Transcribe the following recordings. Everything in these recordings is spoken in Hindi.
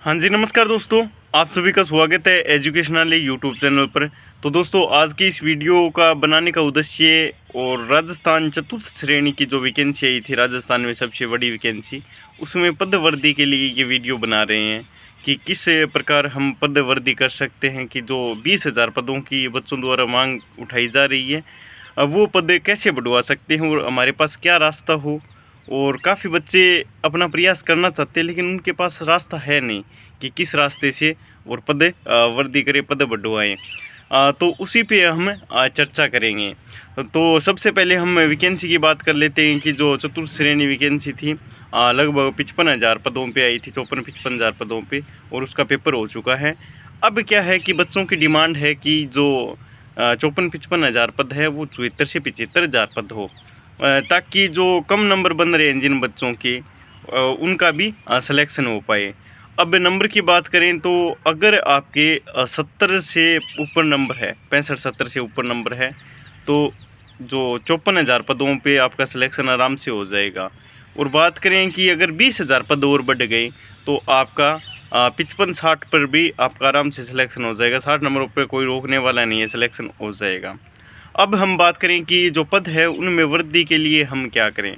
हाँ जी, नमस्कार दोस्तों। आप सभी का स्वागत है एजुकेशनल यूट्यूब चैनल पर। तो दोस्तों, आज की इस वीडियो का बनाने का उद्देश्य और राजस्थान चतुर्थ श्रेणी की जो वैकेंसी आई थी, राजस्थान में सबसे बड़ी वैकेंसी, उसमें पदवर्दी के लिए ये वीडियो बना रहे हैं कि किस प्रकार हम पदवर्दी कर सकते हैं कि जो 20,000 पदों की बच्चों द्वारा मांग उठाई जा रही है, अब वो पद कैसे बढ़वा सकते हैं और हमारे पास क्या रास्ता हो। और काफ़ी बच्चे अपना प्रयास करना चाहते हैं लेकिन उनके पास रास्ता है नहीं कि किस रास्ते से और पद वर्दी करें, पद बढ़वाएँ। तो उसी पे हम चर्चा करेंगे। तो सबसे पहले हम वैकेंसी की बात कर लेते हैं कि जो चतुर्थ श्रेणी वैकेंसी थी, लगभग 55,000 पदों पे आई थी, 54-55,000 पदों पे, और उसका पेपर हो चुका है। अब क्या है कि बच्चों की डिमांड है कि जो 54-55,000 पद है वो 74 से 75,000 पद हो, ताकि जो कम नंबर बन रहे हैं जिन बच्चों के, उनका भी सिलेक्शन हो पाए। अब नंबर की बात करें तो अगर आपके 70 से ऊपर नंबर है, 65-70 से ऊपर नंबर है, तो जो 54,000 पदों पे आपका सिलेक्शन आराम से हो जाएगा। और बात करें कि अगर 20,000 पद और बढ़ गए तो आपका 55-60 पर भी आपका आराम से सिलेक्शन हो जाएगा। 60 नंबरों पर कोई रोकने वाला नहीं है, सिलेक्शन हो जाएगा। अब हम बात करें कि जो पद है उनमें वृद्धि के लिए हम क्या करें।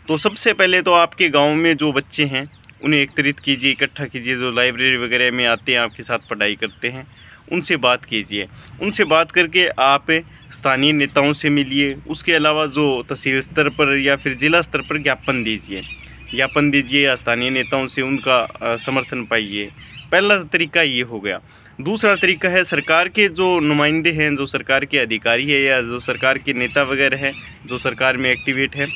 तो सबसे पहले तो आपके गांव में जो बच्चे हैं उन्हें एकत्रित कीजिए, इकट्ठा कीजिए, जो लाइब्रेरी वगैरह में आते हैं, आपके साथ पढ़ाई करते हैं, उनसे बात कीजिए। उनसे बात करके आप स्थानीय नेताओं से मिलिए। उसके अलावा जो तहसील स्तर पर या फिर ज़िला स्तर पर ज्ञापन दीजिए या स्थानीय नेताओं से उनका समर्थन पाइए। पहला तरीका ये हो गया। दूसरा तरीका है, सरकार के जो नुमाइंदे हैं, जो सरकार के अधिकारी है या जो सरकार के नेता वगैरह हैं जो सरकार में एक्टिवेट है,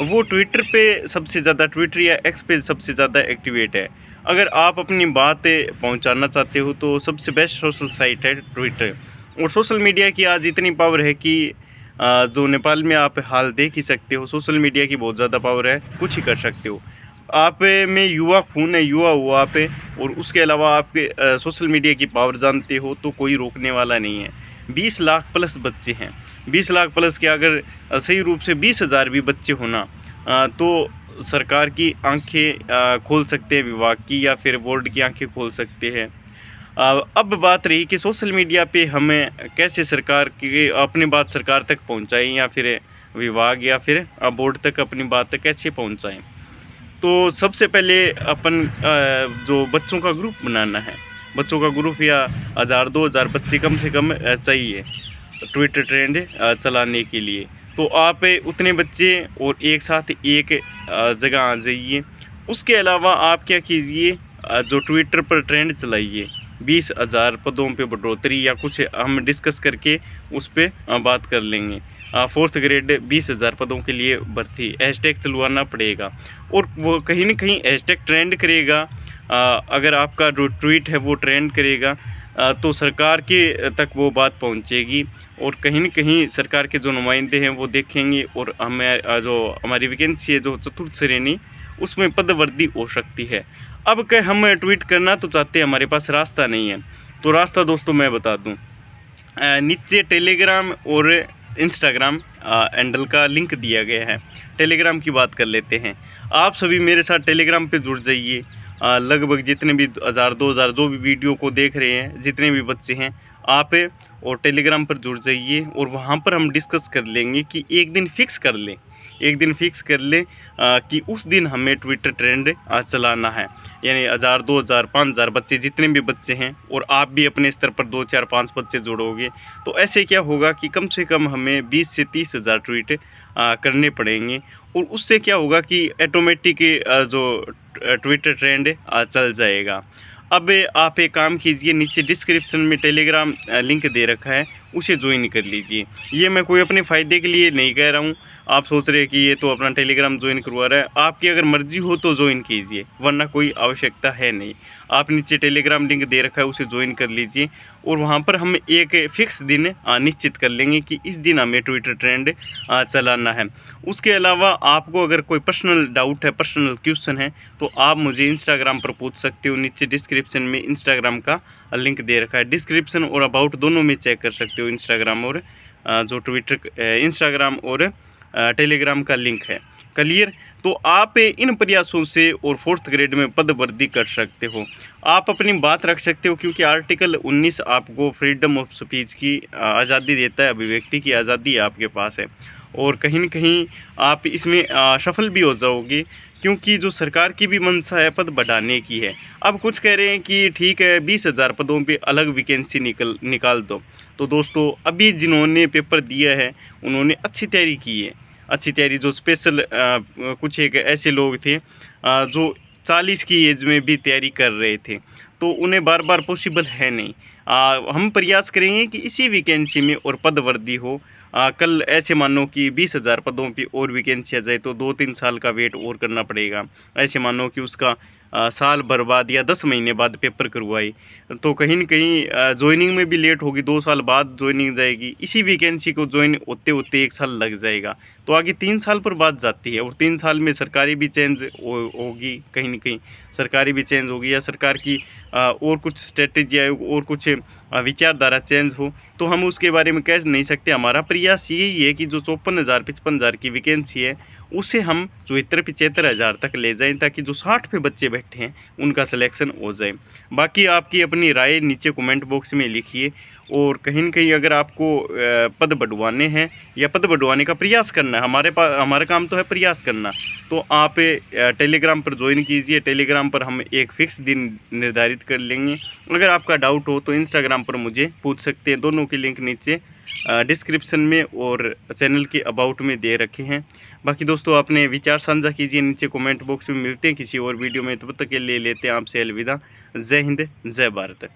वो ट्विटर पे सबसे ज़्यादा, ट्विटर या एक्स पे सबसे ज़्यादा एक्टिवेट है। अगर आप अपनी बात पहुंचाना चाहते हो तो सबसे बेस्ट सोशल साइट है ट्विटर। और सोशल मीडिया की आज इतनी पावर है कि जो नेपाल में आप हाल देख ही सकते हो, सोशल मीडिया की बहुत ज़्यादा पावर है, कुछ ही कर सकते हो। आप में युवा खून है, युवा हो आप, और उसके अलावा आपके सोशल मीडिया की पावर जानते हो तो कोई रोकने वाला नहीं है। 20 लाख प्लस बच्चे हैं। 20 लाख प्लस के अगर सही रूप से 20,000 भी बच्चे होना, तो सरकार की आंखें खोल सकते हैं, विभाग की या फिर बोर्ड की आंखें खोल सकते हैं। अब बात रही कि सोशल मीडिया पे हमें कैसे सरकार की अपनी बात सरकार तक पहुंचाएं या फिर विभाग या फिर बोर्ड तक अपनी बात कैसे पहुंचाएं। तो सबसे पहले अपन जो बच्चों का ग्रुप बनाना है, बच्चों का ग्रुप या 1,000-2,000 बच्चे कम से कम चाहिए ट्विटर ट्रेंड चलाने के लिए। तो आप उतने बच्चे और एक साथ एक जगह आ जाइए। उसके अलावा आप क्या कीजिए, जो ट्विटर पर ट्रेंड चलाइए, 20,000 पदों पे बढ़ोतरी या कुछ हम डिस्कस करके उस पर बात कर लेंगे। 4th ग्रेड 20,000 पदों के लिए भर्ती, हैशटैग चलवाना पड़ेगा और वो कहीं ना कहीं हैशटैग ट्रेंड करेगा। अगर आपका जो ट्वीट है वो ट्रेंड करेगा, तो सरकार के तक वो बात पहुंचेगी और कहीं न कहीं सरकार के जो नुमाइंदे हैं वो देखेंगे और हमें जो हमारी वैकेंसी है जो चतुर्थ श्रेणी, उसमें पदवर्दी हो सकती है। अब क्या हम ट्वीट करना तो चाहते हैं, हमारे पास रास्ता नहीं है। तो रास्ता दोस्तों मैं बता दूं, नीचे टेलीग्राम और इंस्टाग्राम हैंडल का लिंक दिया गया है। टेलीग्राम की बात कर लेते हैं। आप सभी मेरे साथ टेलीग्राम पे जुड़ जाइए। लगभग जितने भी 1,000-2,000 जो भी वीडियो को देख रहे हैं, जितने भी बच्चे हैं, आप और टेलीग्राम पर जुड़ जाइए और वहाँ पर हम डिस्कस कर लेंगे कि एक दिन फिक्स कर लें, एक दिन फिक्स कर लें कि उस दिन हमें ट्विटर ट्रेंड चलाना है। यानी 1,000-2,000 5,000 बच्चे, जितने भी बच्चे हैं, और आप भी अपने स्तर पर 2-4-5 बच्चे जोड़ोगे तो ऐसे क्या होगा कि कम से कम हमें 20 से 30,000 ट्वीट करने पड़ेंगे। और उससे क्या होगा कि ऑटोमेटिक जो ट्विटर ट्रेंड चल जाएगा। अब आप एक काम कीजिए, नीचे डिस्क्रिप्शन में टेलीग्राम लिंक दे रखा है, उसे ज्वाइन कर लीजिए। ये मैं कोई अपने फ़ायदे के लिए नहीं कह रहा हूँ। आप सोच रहे हैं कि ये तो अपना टेलीग्राम ज्वाइन करवा रहा है, आपकी अगर मर्ज़ी हो तो ज्वाइन कीजिए, वरना कोई आवश्यकता है नहीं। आप नीचे टेलीग्राम लिंक दे रखा है, उसे ज्वाइन कर लीजिए और वहाँ पर हम एक फ़िक्स दिन निश्चित कर लेंगे कि इस दिन हमें ट्विटर ट्रेंड चलाना है। उसके अलावा आपको अगर कोई पर्सनल डाउट है, पर्सनल क्वेश्चन है, तो आप मुझे इंस्टाग्राम पर पूछ सकते हो। नीचे डिस्क्रिप्शन में इंस्टाग्राम का लिंक दे रखा है। डिस्क्रिप्शन और अबाउट दोनों में चेक कर सकते हो, इंस्टाग्राम और जो ट्विटर, इंस्टाग्राम और टेलीग्राम का लिंक है। क्लियर। तो आप इन प्रयासों से और 4th ग्रेड में पदवृद्धि कर सकते हो, आप अपनी बात रख सकते हो, क्योंकि आर्टिकल 19 आपको फ्रीडम ऑफ स्पीच की आज़ादी देता है, अभिव्यक्ति की आज़ादी आपके पास है। और कहीं न कहीं आप इसमें सफल भी हो जाओगे, क्योंकि जो सरकार की भी मंशा है पद बढ़ाने की है। अब कुछ कह रहे हैं कि ठीक है 20,000 पदों पे अलग वैकेंसी निकाल दो। तो दोस्तों अभी जिन्होंने पेपर दिया है उन्होंने अच्छी तैयारी की है, अच्छी तैयारी जो स्पेशल कुछ एक ऐसे लोग थे जो 40 की एज में भी तैयारी कर रहे थे, तो उन्हें बार बार पॉसिबल है नहीं। हम प्रयास करेंगे कि इसी वैकेंसी में और पदवृद्धि हो। कल ऐसे मानो कि 20,000 पदों पे और वैकेंसी आ जाए तो 2-3 साल का वेट और करना पड़ेगा। ऐसे मानो कि उसका साल भर बाद या 10 महीने बाद पेपर करवाए तो कहीं न कहीं जॉइनिंग में भी लेट होगी, 2 साल बाद जॉइनिंग जाएगी, इसी वैकेंसी को जॉइन होते होते 1 साल लग जाएगा, तो आगे 3 साल पर बात जाती है। और 3 साल में सरकारी भी चेंज होगी, कहीं न कहीं सरकारी भी चेंज होगी, या सरकार की और कुछ स्ट्रेटेजी आए और कुछ विचारधारा चेंज हो, तो हम उसके बारे में कह नहीं सकते। हमारा प्रयास यही है कि जो 54,000 55,000 की वैकेंसी है उसे हम 74-75,000 तक ले जाएं, ताकि जो 60 पे बच्चे बैठे हैं उनका सिलेक्शन हो जाए। बाकी आपकी अपनी राय नीचे कमेंट बॉक्स में लिखिए। और कहीं न कहीं अगर आपको पद बढ़वाने हैं या पद बढ़वाने का प्रयास करना है, हमारा काम तो है प्रयास करना, तो आप टेलीग्राम पर ज्वाइन कीजिए। टेलीग्राम पर हम एक फ़िक्स दिन निर्धारित कर लेंगे। अगर आपका डाउट हो तो इंस्टाग्राम पर मुझे पूछ सकते हैं, दोनों के लिंक नीचे डिस्क्रिप्शन में और चैनल के अबाउट में दे रखे हैं। बाकी दोस्तों अपने विचार साझा कीजिए नीचे कमेंट बॉक्स में। मिलते हैं किसी और वीडियो में, तब तक के लिए लेते हैं आपसे अलविदा। जय हिंद, जय भारत।